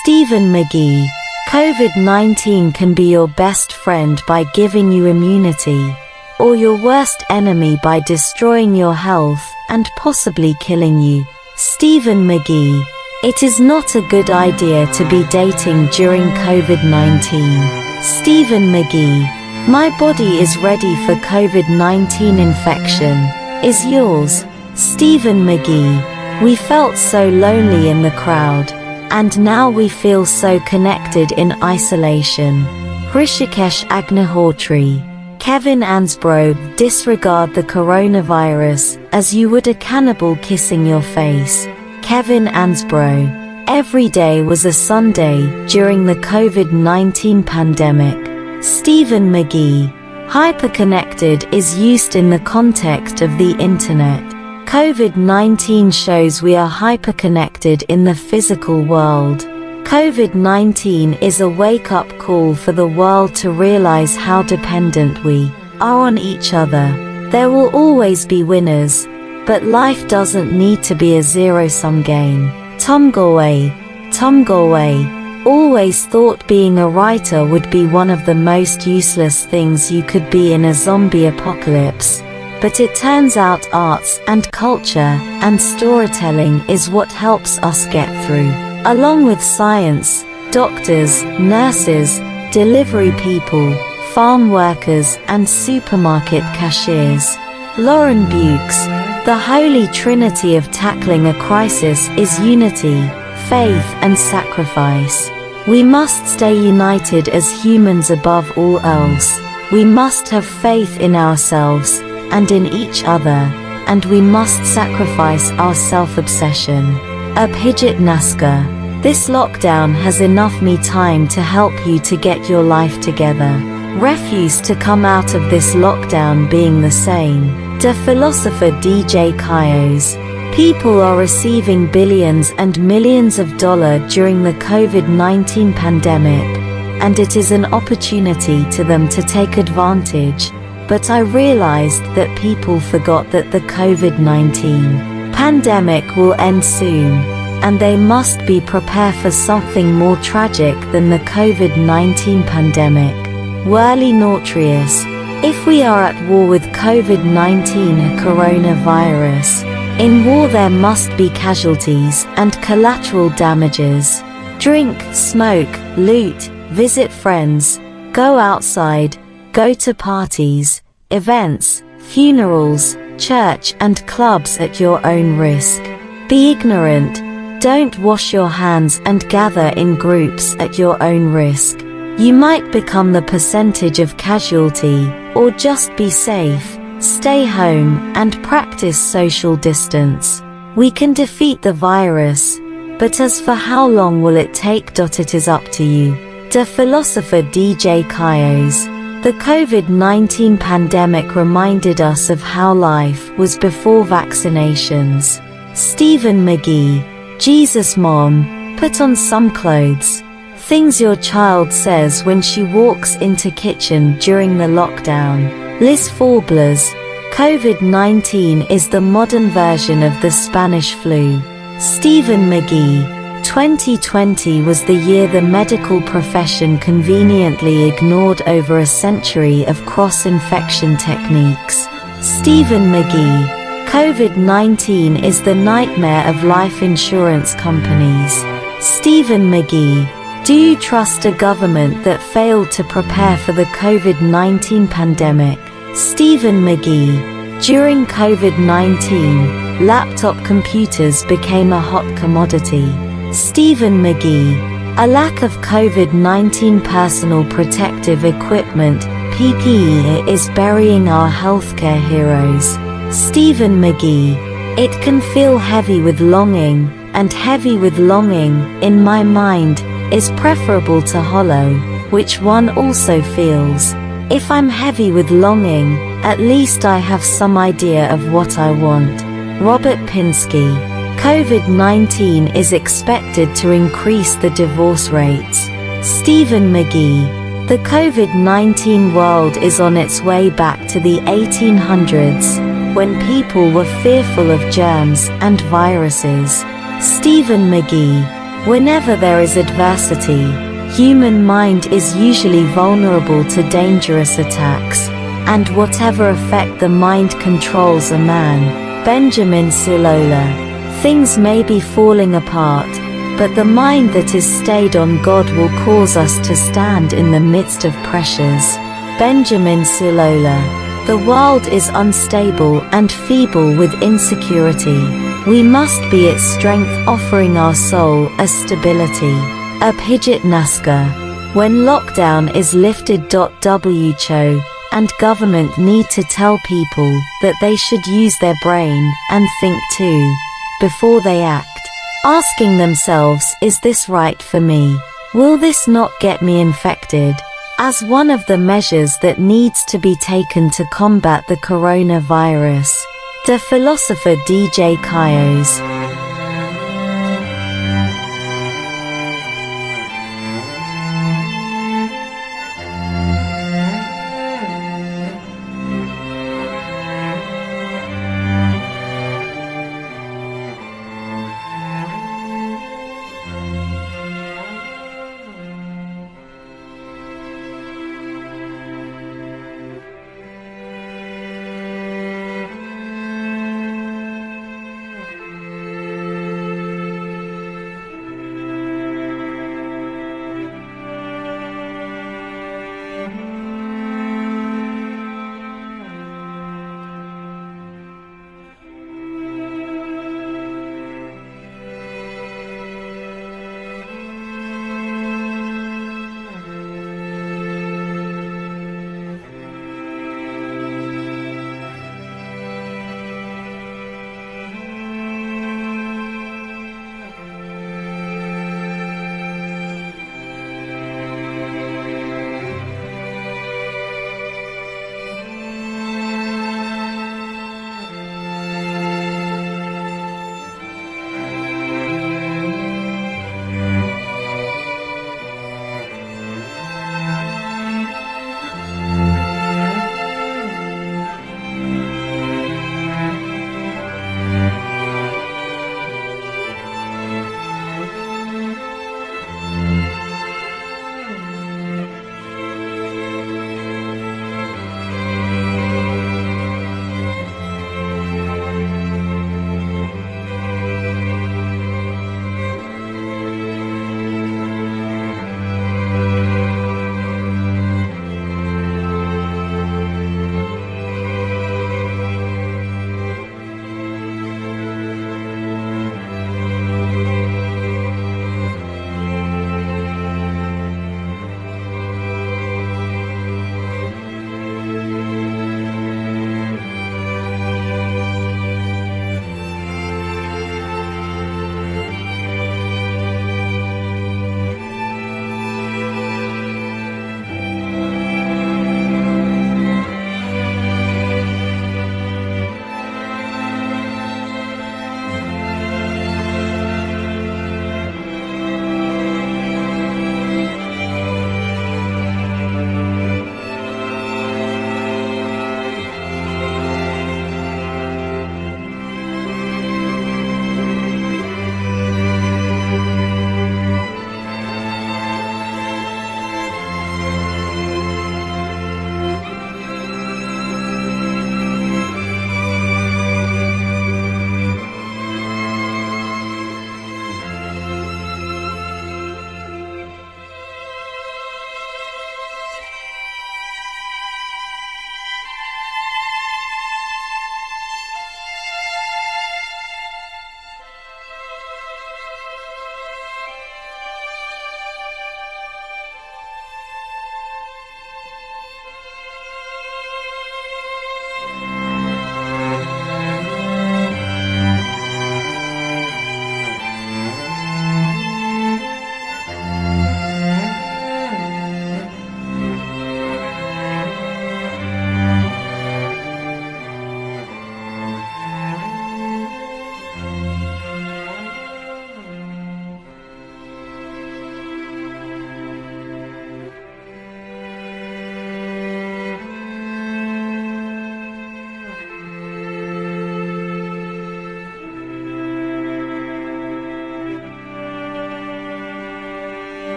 Stephen McGee. COVID-19 can be your best friend by giving you immunity, or your worst enemy by destroying your health and possibly killing you. Stephen McGee. It is not a good idea to be dating during COVID-19. Stephen McGee. My body is ready for COVID-19 infection. Is yours? Stephen McGee. We felt so lonely in the crowd, and now we feel so connected in isolation. Hrishikesh Agnihotri. Kevin Ansbro. Disregard the coronavirus as you would a cannibal kissing your face. Kevin Ansbro. Every day was a Sunday during the COVID-19 pandemic. Stephen McGee. Hyperconnected is used in the context of the internet. COVID-19 shows we are hyperconnected in the physical world. COVID-19 is a wake-up call for the world to realize how dependent we are on each other. There will always be winners, but life doesn't need to be a zero-sum game. Tom Galway. Tom Galway. Always thought being a writer would be one of the most useless things you could be in a zombie apocalypse. But it turns out arts and culture and storytelling is what helps us get through. Along with science, doctors, nurses, delivery people, farm workers and supermarket cashiers. Lauren Bukes. The holy trinity of tackling a crisis is unity, faith and sacrifice. We must stay united as humans above all else. We must have faith in ourselves and in each other, and we must sacrifice our self-obsession. Abhijit Naskar. This lockdown has enough me time to help you to get your life together. Refuse to come out of this lockdown being the same. The philosopher DJ Kyos. People are receiving billions and millions of dollars during the COVID-19 pandemic. and it is an opportunity to them to take advantage. But I realized that people forgot that the COVID-19 pandemic will end soon, and they must be prepared for something more tragic than the COVID-19 pandemic. Worley Nautrius. If we are at war with COVID-19 coronavirus, in war there must be casualties and collateral damages. Drink, smoke, loot, visit friends, go outside, go to parties, events, funerals, church and clubs at your own risk. Be ignorant, don't wash your hands and gather in groups at your own risk. You might become the percentage of casualty, or just be safe, stay home, and practice social distance. We can defeat the virus, but as for how long will it take? It is up to you. The philosopher DJ Kyos. The COVID-19 pandemic reminded us of how life was before vaccinations. Stephen McGee. Jesus Mom, put on some clothes. Things your child says when she walks into kitchen during the lockdown. Liz Forblers. COVID-19 is the modern version of the Spanish flu. Stephen McGee. 2020 was the year the medical profession conveniently ignored over a century of cross-infection techniques. Stephen McGee. COVID-19 is the nightmare of life insurance companies. Stephen McGee. Do you trust a government that failed to prepare for the COVID-19 pandemic? Stephen McGee. During COVID-19, laptop computers became a hot commodity. Stephen McGee. A lack of COVID-19 personal protective equipment, PPE, is burying our healthcare heroes. Stephen McGee. It can feel heavy with longing, and heavy with longing, in my mind, is preferable to hollow, which one also feels. If I'm heavy with longing, at least I have some idea of what I want. Robert Pinsky. COVID-19 is expected to increase the divorce rates. Stephen McGee. The COVID-19 world is on its way back to the 1800s, when people were fearful of germs and viruses. Stephen McGee. Whenever there is adversity, human mind is usually vulnerable to dangerous attacks, and whatever effect the mind controls a man. Benjamin Silola. Things may be falling apart, but the mind that is stayed on God will cause us to stand in the midst of pressures. Benjamin Silola. The world is unstable and feeble with insecurity. We must be its strength, offering our soul as stability. Abhijit Naskar. When lockdown is lifted, WHO and government need to tell people that they should use their brain and think too, before they act. Asking themselves, is this right for me? Will this not get me infected? As one of the measures that needs to be taken to combat the coronavirus. The philosopher DJ Kyos.